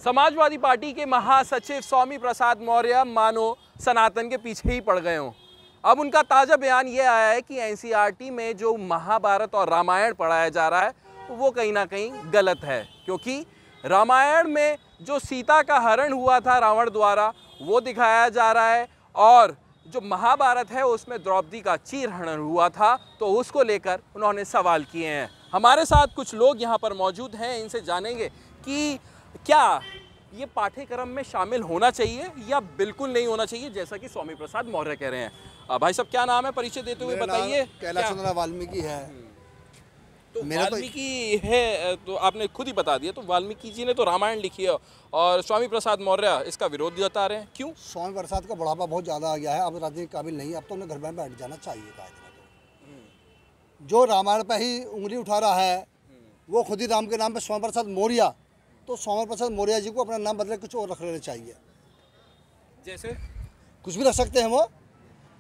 Samajwadi party के महासचिव स्वामी प्रसाद मौर्य मानो सनातन के पीछे ही पड़ गए हों। अब उनका ताज़ा बयान ये आया है कि एनसीईआरटी में जो महाभारत और रामायण पढ़ाया जा रहा है वो कहीं ना कहीं गलत है, क्योंकि रामायण में जो सीता का हरण हुआ था रावण द्वारा वो दिखाया जा रहा है, और जो महाभारत है उसमें द्रौपदी का चीरहरण हुआ था, तो उसको लेकर उन्होंने सवाल किए हैं। हमारे साथ कुछ लोग यहाँ पर मौजूद हैं, इनसे जानेंगे कि क्या ये पाठ्यक्रम में शामिल होना चाहिए या बिल्कुल नहीं होना चाहिए, जैसा कि स्वामी प्रसाद मौर्य कह रहे हैं। भाई साहब, क्या नाम है, परिचय देते हुए बताइए। कैलाश चंद्र वाल्मीकि है। तो वाल्मीकि है तो आपने खुद ही बता दिया, तो वाल्मीकि जी ने तो रामायण लिखी है और स्वामी प्रसाद मौर्य इसका विरोध जता रहे हैं, क्यों? स्वामी प्रसाद का बढ़ावा बहुत ज़्यादा आ गया है, अब राजनीति काबिल नहीं, अब तो उन्हें घर में बैठ जाना चाहिए था। जो रामायण पर ही उंगली उठा रहा है वो खुद ही राम के नाम पे स्वामी प्रसाद मौर्य, तो स्वामी प्रसाद मौर्य जी को अपना नाम बदले कुछ और रख लेना चाहिए। जैसे कुछ भी रख सकते हैं वो,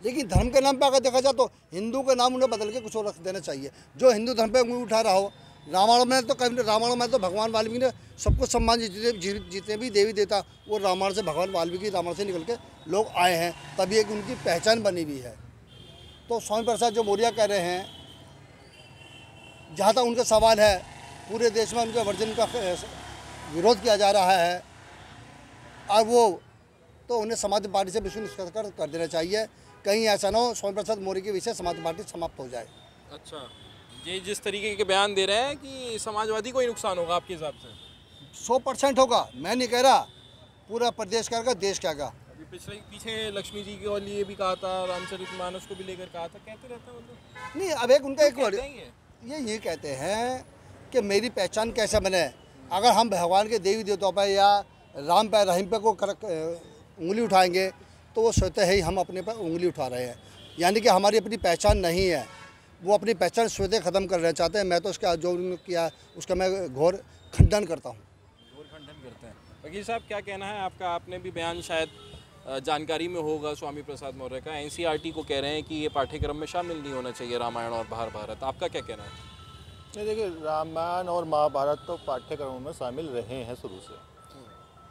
लेकिन धर्म के नाम पे अगर देखा जाए तो हिंदू के नाम उन्हें बदल के कुछ और रख देना चाहिए। जो हिंदू धर्म पे उंगली उठा रहा हो, रामायण में तो भगवान वाल्मीकि ने सबको सम्मान, जितने भी देवी देवता वो रामायण से, भगवान वाल्मीकि रामायण से निकल के लोग आए हैं, तभी एक उनकी पहचान बनी हुई है। तो स्वामी प्रसाद जो मौर्य कह रहे हैं, जहाँ तक उनका सवाल है, पूरे देश में उनके वर्जन का विरोध किया जा रहा है, और वो तो उन्हें समाजवादी पार्टी से विश्व निष्कर्ष कर देना चाहिए। कहीं ऐसा ना हो स्वामी प्रसाद मौर्य के विषय समाजवादी पार्टी समाप्त हो जाए। अच्छा, ये जिस तरीके के बयान दे रहे हैं कि समाजवादी को ही नुकसान होगा आपके हिसाब से? 100% होगा, मैं नहीं कह रहा, पूरा प्रदेश कहेगा, देश कहेगा। अभी पीछे लक्ष्मी जी के लिए भी कहा था, रामचरितमानस को भी लेकर कहा था, कहते रहते हैं मतलब। नहीं, अब एक उनका एक वर्ड ये कहते हैं कि मेरी पहचान कैसे बने। अगर हम भगवान के देवी देवताओं पर या राम पर, रहीम पर को उंगली उठाएंगे तो वो स्वतः ही हम अपने पर उंगली उठा रहे हैं, यानी कि हमारी अपनी पहचान नहीं है। वो अपनी पहचान स्वतः ख़त्म करना चाहते हैं। मैं तो उसका जो किया उसका मैं घोर खंडन करता हूँ। घोर खंडन करते हैं। वकील साहब, क्या कहना है आपका? आपने भी बयान शायद जानकारी में होगा स्वामी प्रसाद मौर्य का, एनसीईआरटी को कह रहे हैं कि ये पाठ्यक्रम में शामिल नहीं होना चाहिए रामायण और महाभारत, आपका क्या कहना है? नहीं, देखिए, रामायण और महाभारत तो पाठ्यक्रमों में शामिल रहे हैं शुरू से,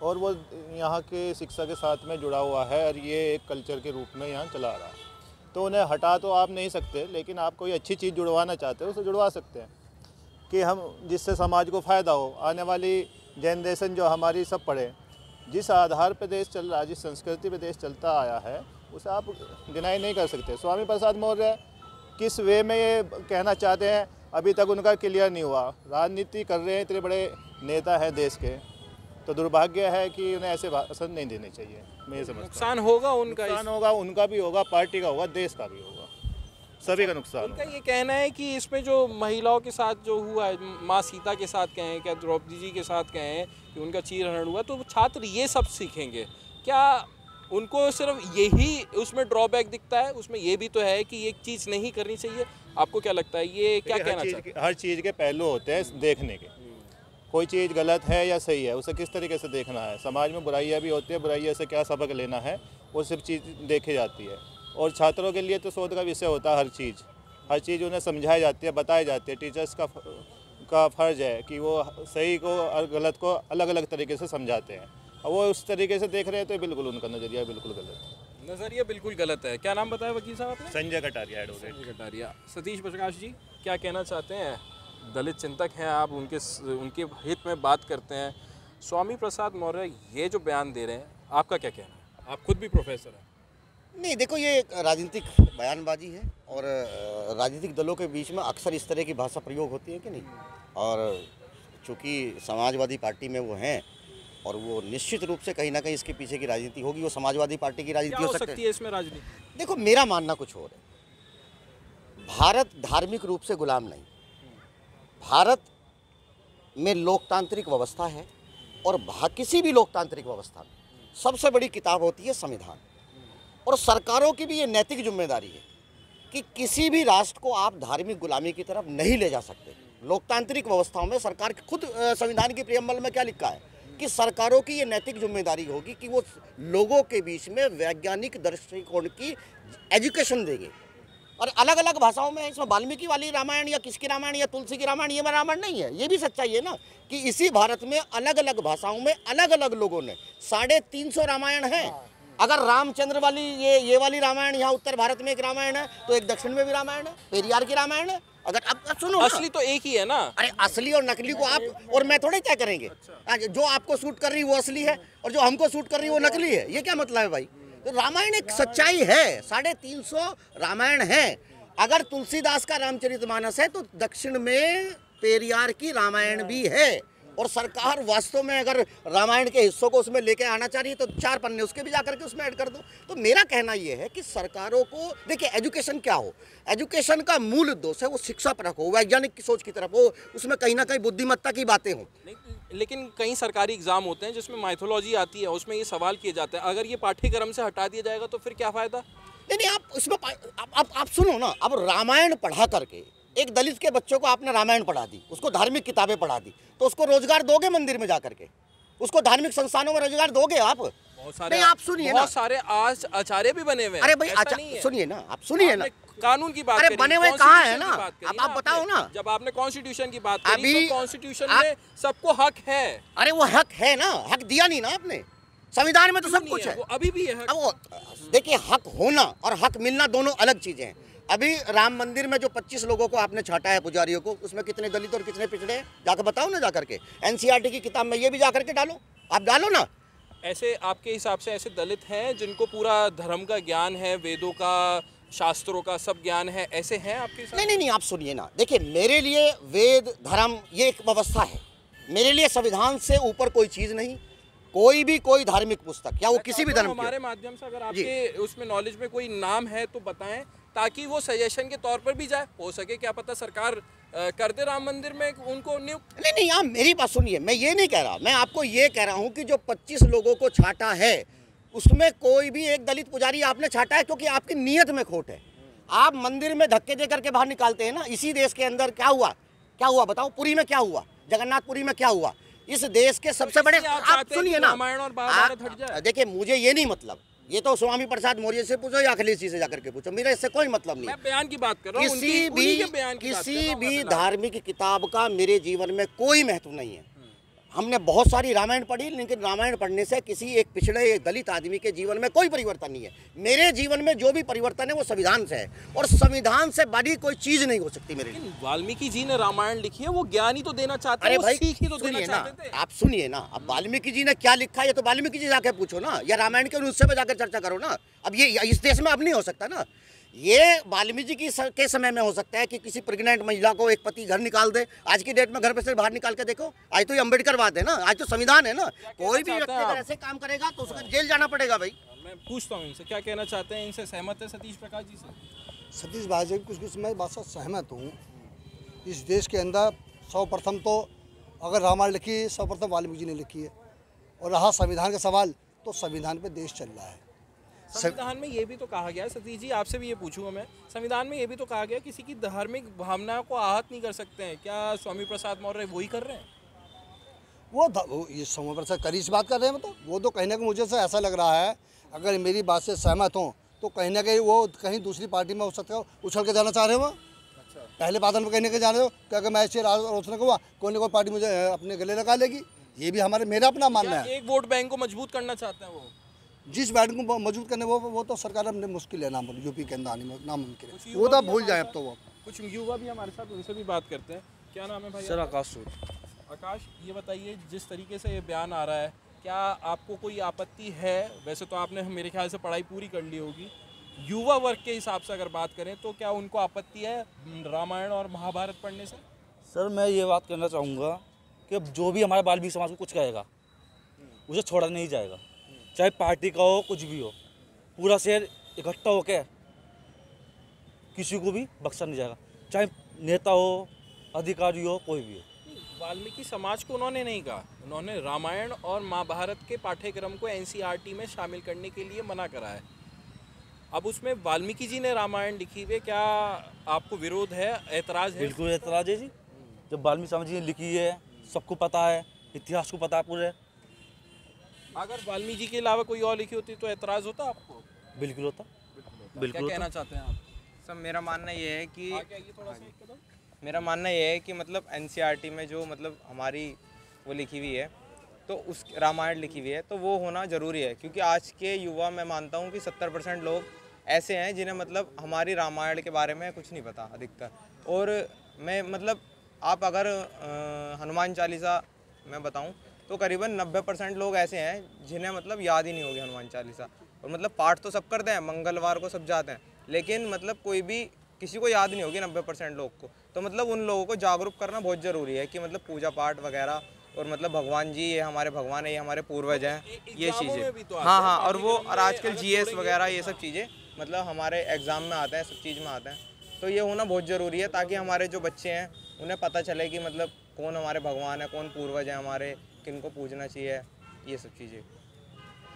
और वो यहाँ के शिक्षा के साथ में जुड़ा हुआ है, और ये एक कल्चर के रूप में यहाँ चला रहा है। तो उन्हें हटा तो आप नहीं सकते, लेकिन आप कोई अच्छी चीज़ जुड़वाना चाहते हो उसे जुड़वा सकते हैं, कि हम जिससे समाज को फ़ायदा हो। आने वाली जनरेशन जो हमारी सब पढ़े, जिस आधार पर देश चल रहा है, जिस संस्कृति पे देश चलता आया है, उसे आप डिनाई नहीं कर सकते। स्वामी प्रसाद मौर्य किस वे में ये कहना चाहते हैं अभी तक उनका क्लियर नहीं हुआ। राजनीति कर रहे हैं, इतने बड़े नेता हैं देश के, तो दुर्भाग्य है कि उन्हें ऐसे भाषण नहीं देने चाहिए। मैं समझता हूं नुकसान होगा उनका, नुकसान होगा, उनका भी होगा, पार्टी का होगा, देश का भी होगा, सभी का नुकसान उनका ये कहना है कि इसमें जो महिलाओं के साथ जो हुआ है, माँ सीता के साथ कहें, क्या द्रौपदी जी के साथ कहें कि उनका चीरहरण हुआ, तो छात्र ये सब सीखेंगे क्या? उनको सिर्फ यही उसमें ड्रॉबैक दिखता है? उसमें ये भी तो है कि ये चीज़ नहीं करनी चाहिए। आपको क्या लगता है, ये क्या कहना चाहते हैं? हर चीज़ के पहलू होते हैं देखने के। कोई चीज़ गलत है या सही है, उसे किस तरीके से देखना है। समाज में बुराइयां भी होती है, बुराइयों से क्या सबक लेना है, वो सब चीज़ देखी जाती है। और छात्रों के लिए तो शोध का विषय होता है। हर चीज़ उन्हें समझाई जाती है, बताई जाती है। टीचर्स का फ़र्ज़ है कि वो सही को और गलत को अलग अलग तरीके से समझाते हैं, और वो उस तरीके से देख रहे हैं, तो बिल्कुल उनका नज़रिया बिल्कुल गलत है। नज़रिया बिल्कुल गलत है। क्या नाम बताया वकील साहब आपने? संजय कटारिया, एडवोकेट संजय कटारिया। सतीश प्रकाश जी, क्या कहना चाहते हैं? दलित चिंतक हैं आप, उनके हित में बात करते हैं। स्वामी प्रसाद मौर्य ये जो बयान दे रहे हैं, आपका क्या कहना है? आप खुद भी प्रोफेसर हैं। नहीं, देखो, ये राजनीतिक बयानबाजी है, और राजनीतिक दलों के बीच में अक्सर इस तरह की भाषा प्रयोग होती है कि नहीं। और चूँकि समाजवादी पार्टी में वो हैं, और वो निश्चित रूप से कहीं ना कहीं इसके पीछे की राजनीति होगी, वो समाजवादी पार्टी की राजनीति हो सकती है। इसमें राजनीति, देखो, मेरा मानना कुछ और है। भारत धार्मिक रूप से गुलाम नहीं, भारत में लोकतांत्रिक व्यवस्था है, और किसी भी लोकतांत्रिक व्यवस्था में सबसे बड़ी किताब होती है संविधान। और सरकारों की भी ये नैतिक जिम्मेदारी है कि किसी भी राष्ट्र को आप धार्मिक गुलामी की तरफ नहीं ले जा सकते। लोकतांत्रिक व्यवस्थाओं में सरकार खुद संविधान की प्रियम्बल में क्या लिखा है कि सरकारों की ये नैतिक जिम्मेदारी होगी कि वो लोगों के बीच में वैज्ञानिक दृष्टिकोण की एजुकेशन देंगे, और अलग अलग भाषाओं में, इसमें वाल्मीकि वाली रामायण या किसकी रामायण या तुलसी की रामायण, ये रामायण नहीं है। ये भी सच्चाई है ना कि इसी भारत में अलग अलग भाषाओं में अलग अलग लोगों ने 350 रामायण है। अगर रामचंद्र वाली ये वाली रामायण यहाँ उत्तर भारत में एक रामायण है, तो एक दक्षिण में भी रामायण है, पेरियार की रामायण है। अगर अब सुनो, असली तो एक ही है ना। अरे असली और नकली को आप और मैं थोड़े क्या करेंगे। जो आपको सूट कर रही है वो असली है और जो हमको सूट कर रही है वो नकली है। ये क्या मतलब है भाई? तो रामायण एक सच्चाई है, 350 रामायण है। अगर तुलसीदास का रामचरितमानस है तो दक्षिण में पेरियार की रामायण भी है। और सरकार वास्तव में अगर रामायण के हिस्सों को उसमें लेके आना चाह रही है तो 4 पन्ने उसके भी जाकर के उसमें ऐड कर दो। तो मेरा कहना यह है कि सरकारों को देखिए, एजुकेशन क्या हो, एजुकेशन का मूल उद्देश्य है वो शिक्षा परक हो, वैज्ञानिक की सोच की तरफ हो, उसमें कहीं ना कहीं बुद्धिमत्ता की बातें हों। लेकिन कई सरकारी एग्जाम होते हैं जिसमें माइथोलॉजी आती है, उसमें ये सवाल किए जाते हैं, अगर ये पाठ्यक्रम से हटा दिया जाएगा तो फिर क्या फायदा? नहीं, आप उसमें आप सुनो ना, अब रामायण पढ़ा करके एक दलित के बच्चों को आपने रामायण पढ़ा दी, उसको धार्मिक किताबें पढ़ा दी, तो उसको रोजगार दोगे मंदिर में जाकर के? उसको धार्मिक संस्थानों में रोजगार दोगे आप? बहुत सारे, नहीं, आप सुनिए ना, बहुत सारे आज आचार्य भी बने हुए हैं। अरे भाई सुनिए ना, आप सुनिए ना, कानून की बात, अरे बने हुए कहाँ है ना, अब आप बताओ ना। जब आपने कॉन्स्टिट्यूशन की बात करी, अभी तो कॉन्स्टिट्यूशन में सबको हक है। अरे वो हक है ना, हक दिया नहीं ना आपने, संविधान में तो सब कुछ है। वो अभी भी है हक। अब वो देखिए, हक होना और हक मिलना दोनों अलग चीजें हैं। अभी राम मंदिर में जो 25 लोगों को आपने छाटा है, पुजारियों को, उसमें कितने दलित और कितने पिछड़े हैं? जाकर बताओ ना, जाकर के एनसीईआरटी की किताब में ये भी जाकर के डालो, आप डालो ना। ऐसे आपके हिसाब से ऐसे दलित हैं जिनको पूरा धर्म का ज्ञान है, वेदों का, शास्त्रों का सब ज्ञान है, ऐसे हैं आपके हिसाब? नहीं, आप सुनिए ना, देखिए मेरे लिए वेद धर्म ये एक व्यवस्था है, मेरे लिए संविधान से ऊपर कोई चीज नहीं। कोई धार्मिक पुस्तक या वो किसी भी धर्म, हमारे माध्यम से अगर आपके उसमें नॉलेज में कोई नाम है तो बताएं, ताकि वो सजेशन के तौर पर भी जाए, हो सके क्या पता सरकार कर दे राम मंदिर में उनको नियुक्त। नहीं, आप मेरी बात सुनिए, मैं ये नहीं कह रहा, मैं आपको ये कह रहा हूँ कि जो 25 लोगों को छाटा है उसमें कोई भी एक दलित पुजारी आपने छाटा है क्योंकि आपकी नीयत में खोट है। आप मंदिर में धक्के दे करके बाहर निकालते हैं ना। इसी देश के अंदर क्या हुआ बताओ, पुरी में क्या हुआ, जगन्नाथपुरी में क्या हुआ? इस देश के सबसे बड़े, आप सुनिए ना, देखिए मुझे ये नहीं मतलब, ये तो स्वामी प्रसाद मौर्य से पूछो या अखिलेश जी से जाकर के पूछो, मेरा इससे कोई मतलब नहीं। मैं बयान की बात कर रहा हूं, किसी भी धार्मिक किताब का मेरे जीवन में कोई महत्व नहीं है। हमने बहुत सारी रामायण पढ़ी, लेकिन रामायण पढ़ने से किसी एक पिछड़े एक दलित आदमी के जीवन में कोई परिवर्तन नहीं है। मेरे जीवन में जो भी परिवर्तन है वो संविधान से है, और संविधान से बड़ी कोई चीज नहीं हो सकती मेरे लिए। वाल्मीकि जी ने रामायण लिखी है, वो ज्ञान ही तो देना चाहते हैं, अरे भाई सीख ही तो देना चाहते थे। आप सुनिए ना, अब वाल्मीकि जी ने क्या लिखा है ये तो वाल्मीकि जी जाकर पूछो ना, या रामायण के अनुच्छेद में जाकर चर्चा करो ना। अब ये इस देश में अब नहीं हो सकता ना। ये वाल्मीकि जी के समय में हो सकता है कि किसी प्रेग्नेंट महिला को एक पति घर निकाल दे। आज की डेट में घर पे से बाहर निकाल के देखो, आज तो ये अम्बेडकर बात है ना, आज तो संविधान है ना। कोई भी व्यक्ति अगर ऐसे काम करेगा तो उसको जेल जाना पड़ेगा भाई। मैं पूछता हूँ इनसे, क्या कहना चाहते हैं? इनसे सहमत है सतीश प्रकाश जी से? सतीश भाई जी कुछ मैं बात से सहमत हूँ। इस देश के अंदर सर्वप्रथम तो अगर रामायण लिखी है, सर्वप्रथम वाल्मीकि जी ने लिखी है। और रहा संविधान का सवाल, तो संविधान पे देश चल रहा है। संविधान में ये भी तो कहा गया है, सतीश जी आपसे भी ये पूछूंगा मैं, संविधान में ये भी तो कहा गया किसी की धार्मिक भावना को आहत नहीं कर सकते हैं। क्या स्वामी प्रसाद मौर्य वही कर रहे हैं? वो ये स्वामी प्रसाद करी इस बात कर रहे हैं, मतलब वो तो कहीं ना कहीं मुझे से ऐसा लग रहा है, अगर मेरी बात से सहमत हो तो कहीं ना कहीं वो कहीं दूसरी पार्टी में हो सकता है उछल के जाना चाह रहे हो। पहले बादल में कहीं ना कहीं जा रहे हो क्या कि मैं इसे आलोचना हुआ कोई ना कोई पार्टी मुझे अपने गले लगा लेगी। ये भी मेरा अपना मानना है। एक वोट बैंक को मजबूत करना चाहते हैं वो, जिस बैंक को मजबूत करने वो तो सरकार अपने मुश्किल है, नाम यूपी के अंदर आने में नामुमकिन है, वो तो भूल जाए अब तो। वो कुछ युवा भी हमारे साथ, उनसे भी बात करते हैं। क्या नाम है भाई? सर आकाश। आकाश, ये बताइए जिस तरीके से ये बयान आ रहा है, क्या आपको कोई आपत्ति है? वैसे तो आपने मेरे ख्याल से पढ़ाई पूरी कर ली होगी, युवा वर्ग के हिसाब से अगर बात करें तो क्या उनको आपत्ति है रामायण और महाभारत पढ़ने से? सर मैं ये बात करना चाहूँगा कि जो भी हमारे वाल्मीकि समाज को कुछ कहेगा उसे छोड़ा नहीं जाएगा, चाहे पार्टी का हो कुछ भी हो। पूरा शहर इकट्ठा होकर किसी को भी बख्शा नहीं जाएगा, चाहे नेता हो, अधिकारी हो, कोई भी हो। वाल्मीकि समाज को उन्होंने नहीं कहा, उन्होंने रामायण और महाभारत के पाठ्यक्रम को एनसीईआरटी में शामिल करने के लिए मना करा है। अब उसमें वाल्मीकि जी ने रामायण लिखी हुई, क्या आपको विरोध है, ऐतराज़ है? बिल्कुल ऐतराज़ है जी। जब वाल्मीकि समाज जी ने लिखी है, सबको पता है, इतिहास को पता है पूरे। अगर वाल्मीकि जी के अलावा कोई और लिखी होती तो ऐतराज़ होता आपको? बिल्कुल होता, बिल्कुल। क्या कहना चाहते हैं आप? सब मेरा मानना ये है कि मेरा मानना ये है कि मतलब एनसीईआरटी में जो मतलब हमारी वो लिखी हुई है, तो उस रामायण लिखी हुई है, तो वो होना ज़रूरी है, क्योंकि आज के युवा मैं मानता हूँ कि 70% लोग ऐसे हैं जिन्हें मतलब हमारी रामायण के बारे में कुछ नहीं पता अधिकतर। और मैं मतलब आप अगर हनुमान चालीसा मैं बताऊं तो करीबन 90% लोग ऐसे हैं जिन्हें मतलब याद ही नहीं होगी हनुमान चालीसा। और मतलब पाठ तो सब करते हैं, मंगलवार को सब जाते हैं, लेकिन मतलब कोई भी किसी को याद नहीं होगी 90% लोग को। तो मतलब उन लोगों को जागरूक करना बहुत ज़रूरी है कि मतलब पूजा पाठ वगैरह और मतलब भगवान जी ये हमारे भगवान है, ये हमारे पूर्वज हैं, ये चीज़ें। हाँ हाँ, और वो और आजकल जीएस वगैरह ये सब चीज़ें मतलब हमारे एग्ज़ाम में आते हैं, सब चीज़ में आते हैं। तो ये होना बहुत ज़रूरी है ताकि हमारे जो बच्चे हैं उन्हें पता चले कि मतलब कौन हमारे भगवान है, कौन पूर्वज है हमारे, किनको पूजना चाहिए, ये सब चीज़ें।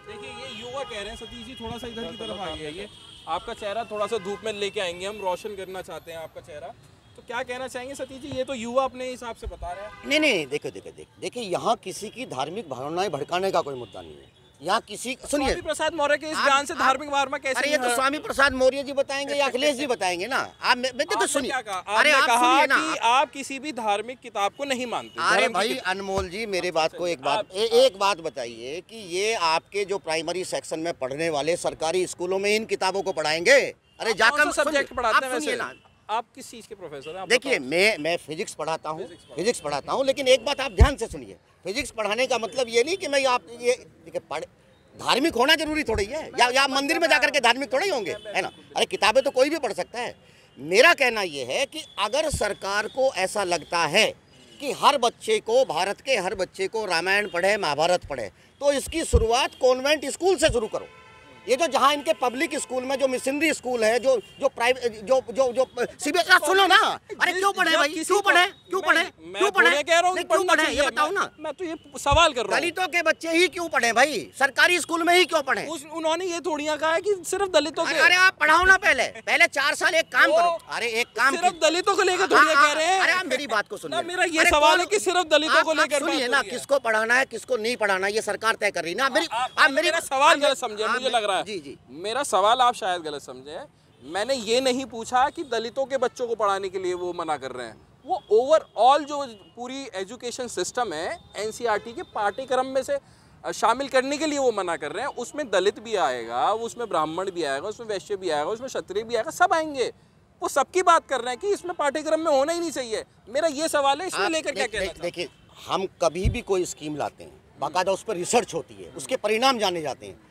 देखिए ये युवा कह रहे हैं, सतीश जी थोड़ा सा इधर की तरफ आइए, ये आपका चेहरा थोड़ा सा धूप में लेके आएंगे हम, रोशन करना चाहते हैं आपका चेहरा, तो क्या कहना चाहेंगे सतीश जी? ये तो युवा अपने हिसाब से बता रहे हैं। नहीं, देखिए यहाँ किसी की धार्मिक भावनाएं भड़काने का कोई मुद्दा नहीं है। यहाँ किसी सुनिए, स्वामी प्रसाद मौर्य के इस बयान से धार्मिक भावना कैसे? अरे ये तो स्वामी प्रसाद मौर्य जी बताएंगे या अखिलेश जी बताएंगे ना। आप देखो सुनिए, अरे आप कहा कि आप किसी भी धार्मिक किताब को नहीं मानते। अरे भाई अनमोल जी, मेरे बात को एक बात बताइए कि ये आपके जो प्राइमरी सेक्शन में पढ़ने वाले सरकारी स्कूलों में इन किताबों को पढ़ाएंगे? अरे जाकर सब्जेक्ट पढ़ाते हैं वैसे? आप किस चीज के प्रोफेसर हैं? देखिए मैं फिजिक्स पढ़ाता हूँ, लेकिन एक बात आप ध्यान से सुनिए, फिजिक्स पढ़ाने का मतलब ये नहीं कि मैं आप ये धार्मिक होना जरूरी थोड़ी है, या मंदिर में जाकर के धार्मिक थोड़े ही होंगे, है ना। अरे किताबें तो कोई भी पढ़ सकता है। मेरा कहना ये है कि अगर सरकार को ऐसा लगता है कि हर बच्चे को, भारत के हर बच्चे को रामायण पढ़े, महाभारत पढ़े, तो इसकी शुरुआत कॉन्वेंट स्कूल से शुरू करो। ये जो जहाँ इनके पब्लिक स्कूल में जो मिशनरी स्कूल है, जो प्राइवेट जो सीबीएसई, आप सुनो ना। अरे क्यों पढ़े भाई, क्यों पढ़े ये बताओ ना। मैं तो ये सवाल कर रहा हूँ, दलितों के बच्चे ही क्यों पढ़े भाई, सरकारी स्कूल में ही क्यों पढ़े? उन्होंने ये थोड़ी कहा है कि सिर्फ दलितों के। अरे आप पढ़ाओ ना, पहले 4 साल एक काम करो। अरे एक काम, सिर्फ दलितों को लेकर थोड़ी कह रहे हैं। अरे आप मेरी बात को सुनिए, मेरा ये सवाल है कि सिर्फ दलितों को लेकर सुनिए ना, किसको पढ़ाना है किसको नहीं पढ़ाना ये सरकार तय कर रही ना। मेरा सवाल गलत समझे, मुझे लग रहा है। जी, मेरा सवाल आप शायद गलत समझे। मैंने ये नहीं पूछा कि दलितों के बच्चों को पढ़ाने के लिए वो मना कर रहे हैं। वो ओवरऑल जो पूरी एजुकेशन सिस्टम है एनसीईआरटी के पाठ्यक्रम में से शामिल करने के लिए वो मना कर रहे हैं। उसमें दलित भी आएगा, उसमें ब्राह्मण भी आएगा, उसमें वैश्य भी आएगा, उसमें क्षत्रिय भी आएगा, सब आएंगे। वो सबकी बात कर रहे हैं कि इसमें पाठ्यक्रम में होना ही नहीं चाहिए। मेरा ये सवाल है, इसमें लेकर क्या कहना है? देखिए, हम कभी भी कोई स्कीम लाते हैं, बाकायदा उस पर रिसर्च होती है, उसके परिणाम जाने जाते हैं।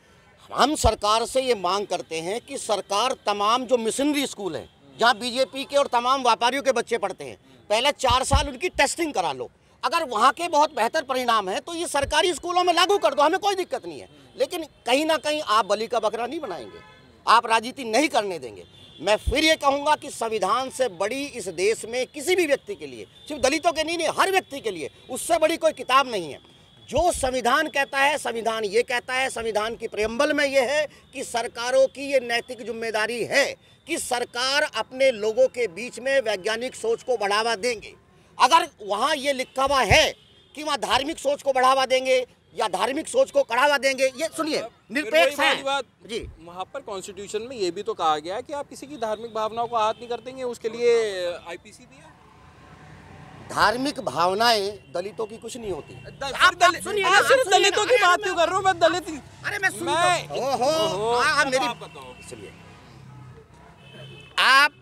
हम सरकार से ये मांग करते हैं कि सरकार तमाम जो मिशनरी स्कूल हैं जहाँ बीजेपी के और तमाम व्यापारियों के बच्चे पढ़ते हैं, पहले 4 साल उनकी टेस्टिंग करा लो। अगर वहाँ के बहुत बेहतर परिणाम है तो ये सरकारी स्कूलों में लागू कर दो, हमें कोई दिक्कत नहीं है। लेकिन कहीं ना कहीं आप बलि का बकरा नहीं बनाएंगे, आप राजनीति नहीं करने देंगे। मैं फिर ये कहूँगा कि संविधान से बड़ी इस देश में किसी भी व्यक्ति के लिए, सिर्फ दलितों के नहीं, हर व्यक्ति के लिए उससे बड़ी कोई किताब नहीं है। जो संविधान कहता है, संविधान ये कहता है, संविधान की प्रेम्बल में ये है कि सरकारों की ये नैतिक जिम्मेदारी है कि सरकार अपने लोगों के बीच में वैज्ञानिक सोच को बढ़ावा देंगे। अगर वहाँ ये लिखा हुआ है कि वहाँ धार्मिक सोच को बढ़ावा देंगे या धार्मिक सोच को बढ़ावा देंगे, ये सुनिए निरपेक्ष है जी। वहाँ पर कॉन्स्टिट्यूशन में ये भी तो कहा गया है कि आप किसी की धार्मिक भावनाओं को आहत नहीं कर देंगे, उसके लिए आईपीसी भी है। धार्मिक भावनाएं दलितों की कुछ नहीं होती। सिर्फ दलितों की बात क्यों कर रहा हूँ मैं? दलित, अरे मैं मेरी सुनिए, आप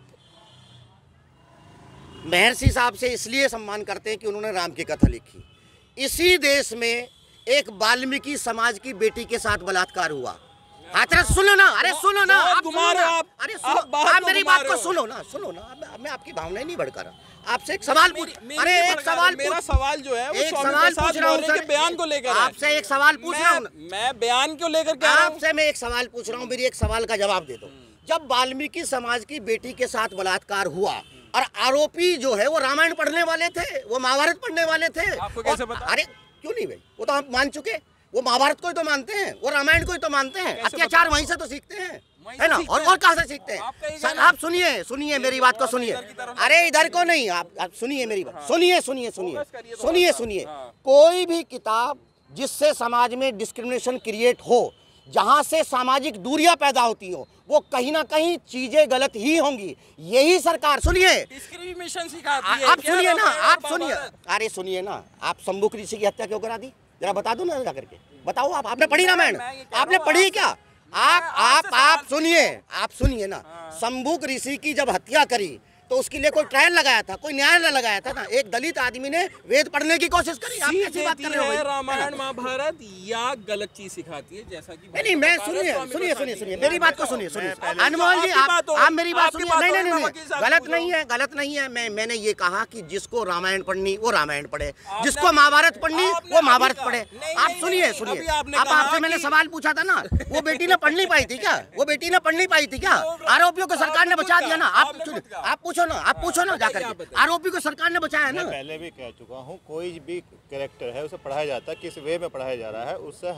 महर्षि साहब से इसलिए सम्मान करते हैं कि उन्होंने राम की कथा लिखी। इसी देश में एक वाल्मीकि समाज की बेटी के साथ बलात्कार हुआ। अरे सुनो ना, अरे सुनो ना, आप मेरी बात को सुनो ना। मैं आपकी भावनाएं नहीं भड़का रहा, आपसे एक सवाल पूछ। अरे एक सवाल, मेरा सवाल जो है वो एक सवाल पूछ रहा हूँ सर, बयान को लेकर आपसे एक सवाल पूछ रहा हूँ। मैं बयान को लेकर कह रहा हूँ, आपसे मैं एक सवाल पूछ रहा हूँ, मेरी एक सवाल का जवाब दे दो। जब वाल्मीकि समाज की बेटी के साथ बलात्कार हुआ और आरोपी जो है वो रामायण पढ़ने वाले थे, वो महाभारत पढ़ने वाले थे, आपको कैसे पता? अरे क्यों नहीं भाई, वो तो हम मान चुके, वो महाभारत को ही तो मानते हैं, वो रामायण को ही तो मानते हैं। अत्याचार वहीं से तो सीखते हैं, है ना। और कहाँ से सीखते हैं सर? आप सुनिए मेरी बात को सुनिए। अरे इधर को नहीं, आप सुनिए मेरी बात, सुनिए। कोई भी किताब जिससे समाज में डिस्क्रिमिनेशन क्रिएट हो जहाँ से सामाजिक दूरियां पैदा होती हो, वो कहीं ना कहीं चीजें गलत ही होंगी। यही सरकार, सुनिए, डिस्क्रिमिनेशन सिखाती है। आप सुनिए ना, आप सुनिए, अरे सुनिए ना, आप शंभू ऋषि की हत्या क्यों करा दी, जरा बता दो ना जाकर के, बताओ। आप आपने पढ़ी रामायण, आपने पढ़ी क्या? आप सुनिए ना, शंभू ऋषि की जब हत्या करी तो उसके लिए कोई ट्रायल लगाया था, कोई न्यायालय लगाया था ना? एक दलित आदमी ने वेद पढ़ने की कोशिश करी। आप कैसी बात कर रहे हो? रामायण महाभारत या गलत चीज सिखाती है, जैसा कि नहीं, मैं सुनिए मेरी बात को सुनिए। अनमोल जी, आप मेरी बात सुनिए। नहीं, गलत नहीं है। मैंने ये कहा कि जिसको रामायण पढ़नी वो रामायण पढ़े, जिसको महाभारत पढ़नी वो महाभारत पढ़े। आप सुनिए, अब आपसे मैंने सवाल पूछा था ना, वो बेटी ने पढ़ नहीं पाई थी क्या? आरोपियों को सरकार ने बचा दिया ना। आप पूछो ना जाकर के, आरोपी को सरकार ने बचाया ना। पहले भी कह चुका हूँ, कोई भी कैरेक्टर है उसे पढ़ाया जाता है, किस वे में पढ़ाया जा रहा है, उससे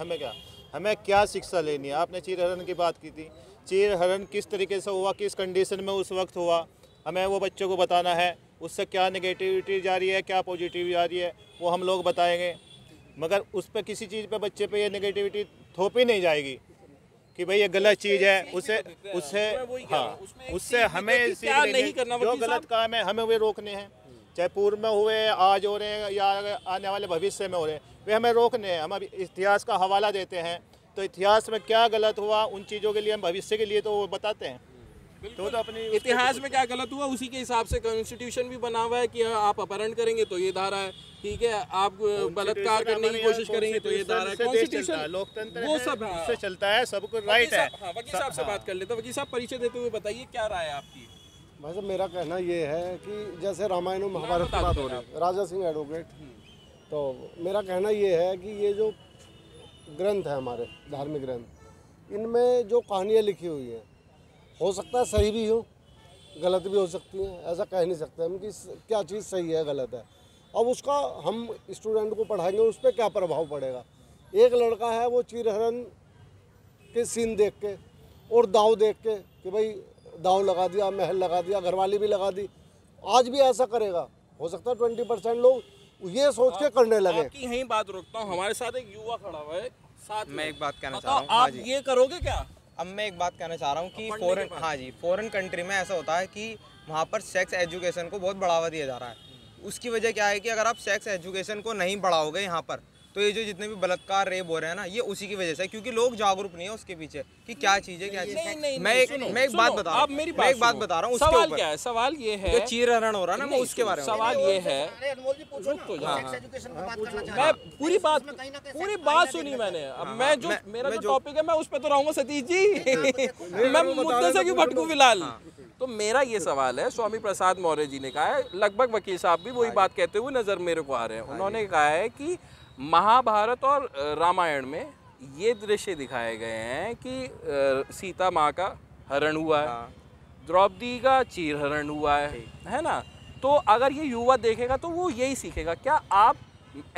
हमें क्या शिक्षा लेनी है। आपने चीरहरण की बात की थी, चीरहरण किस तरीके से हुआ, किस कंडीशन में उस वक्त हुआ, हमें वो बच्चों को बताना है। उससे क्या नेगेटिविटी जा रही है, क्या पॉजिटिव जा रही है, वो हम लोग बताएंगे। मगर उस पर किसी चीज़ पे बच्चे पे ये नेगेटिविटी थोपी नहीं जाएगी कि भाई ये गलत चीज़ है। उससे हमें क्या नहीं करना, जो गलत काम है हमें वे रोकने हैं, चाहे पूर्व में हुए, आज हो रहे हैं या आने वाले भविष्य में हो रहे हैं, वे हमें रोकने हैं। हम अभी इतिहास का हवाला देते हैं, तो इतिहास में क्या गलत हुआ उन चीज़ों के लिए हम भविष्य के लिए तो वो बताते हैं। तो अपनी इतिहास में क्या गलत हुआ उसी के हिसाब से कॉन्स्टिट्यूशन भी बना हुआ है कि आप अपहरण करेंगे तो ये धारा है, ठीक है, आप बलात्कार करने की कोशिश करेंगे तो ये धारा है। कॉन्स्टिट्यूशन, लोकतंत्र वो सब उससे चलता है, सबको राइट है। वकील साहब से बात कर लेते हैं। वकील साहब, परिचय देते हुए बताइए क्या राय है आपकी? भाई साहब, मेरा कहना ये है कि जैसे रामायण और महाभारत की बात हो रही है, राजा सिंह एडवोकेट, तो मेरा कहना ये है कि ये जो ग्रंथ है हमारे धार्मिक ग्रंथ, इनमें जो कहानियाँ लिखी हुई हैं, हो सकता है सही भी हो, गलत भी हो सकती हैं, ऐसा कह नहीं सकते हम कि क्या चीज़ सही है गलत है। अब उसका हम स्टूडेंट को पढ़ाएंगे, उस पर क्या प्रभाव पड़ेगा। एक लड़का है, वो चीरहरण के सीन देख के और दाव देख के कि भाई दाव लगा दिया, महल लगा दिया, घरवाली भी लगा दी, आज भी ऐसा करेगा। हो सकता है 20% लोग ये सोच के करने लगे। आपकी यही बात रोकता हूँ, हमारे साथ एक युवा खड़ा हुआ है, साथ मैं एक बात कहना चाह रहा हूँ। आप ये करोगे क्या? अब मैं एक बात कहना चाह रहा हूँ कि फॉरेन कंट्री में ऐसा होता है कि वहाँ पर सेक्स एजुकेशन को बहुत बढ़ावा दिया जा रहा है। उसकी वजह क्या है कि अगर आप सेक्स एजुकेशन को नहीं बढ़ाओगे यहाँ पर, तो ये जो जितने भी बलात्कार रेप हो रहे हैं ना, ये उसी की वजह से, क्योंकि लोग जागरूक नहीं है उसके पीछे कि क्या चीज़ है, क्या चीज़ है। मैं एक बात बता रहा हूँ, मैं एक बात बता रहा हूँ। सवाल क्या है? सवाल ये है, जो चीरहरण हो रहा है ना, मैं उसके बारे में सवाल ये है, मैं पूरी बात सुनी मैंने। अब मैं जो मेरा जो टॉपिक है मैं उस पर तो रहूंगा सतीश जी। मैं मुद्दे से क्यों भटकूं फिलहाल? तो मेरा ये सवाल है, स्वामी प्रसाद मौर्य जी ने कहा है, लगभग वकील साहब भी वही बात कहते हुए नजर मेरे को आ रहे हैं। उन्होंने कहा है कि महाभारत और रामायण में ये दृश्य दिखाए गए हैं कि सीता माँ का हरण हुआ है, द्रौपदी का चीरहरण हुआ है ना? तो अगर ये युवा देखेगा तो वो यही सीखेगा। क्या आप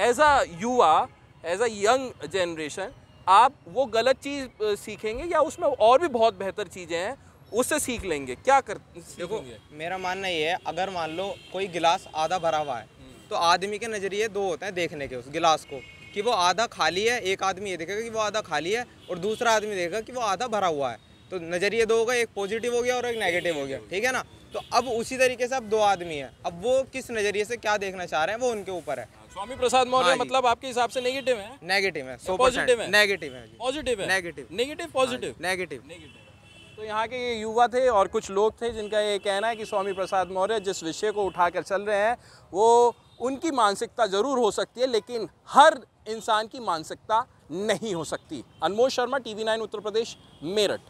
एज अ युवा, एज अ यंग जनरेशन, आप वो गलत चीज़ सीखेंगे या उसमें और भी बहुत बेहतर चीज़ें हैं उससे सीख लेंगे? क्या कर देखो, मेरा मानना ये है, अगर मान लो कोई गिलास आधा भरा हुआ है, तो आदमी के नज़रिए दो होते हैं देखने के उस गिलास को, कि वो आधा खाली है। एक आदमी ये देखेगा कि वो आधा खाली है और दूसरा आदमी देखेगा कि वो आधा भरा हुआ है। तो नज़रिए दो हो गए, एक पॉजिटिव हो गया और एक नेगेटिव हो गया, ठीक है ना? तो अब उसी तरीके से अब दो आदमी हैं, अब वो किस नज़रिए से क्या देखना चाह रहे हैं वो उनके ऊपर है। स्वामी प्रसाद मौर्य मतलब आपके हिसाब से नेगेटिव है? नेगेटिव है, 100%। पॉजिटिव है? नेगेटिव है, पॉजिटिव है, नेगेटिव, नेगेटिव, पॉजिटिव, नेगेटिव। तो यहाँ के ये युवा थे और कुछ लोग थे जिनका ये कहना है कि स्वामी प्रसाद मौर्य जिस विषय को उठाकर चल रहे हैं वो उनकी मानसिकता जरूर हो सकती है, लेकिन हर इंसान की मानसिकता नहीं हो सकती। अनमोल शर्मा, TV9 उत्तर प्रदेश, मेरठ।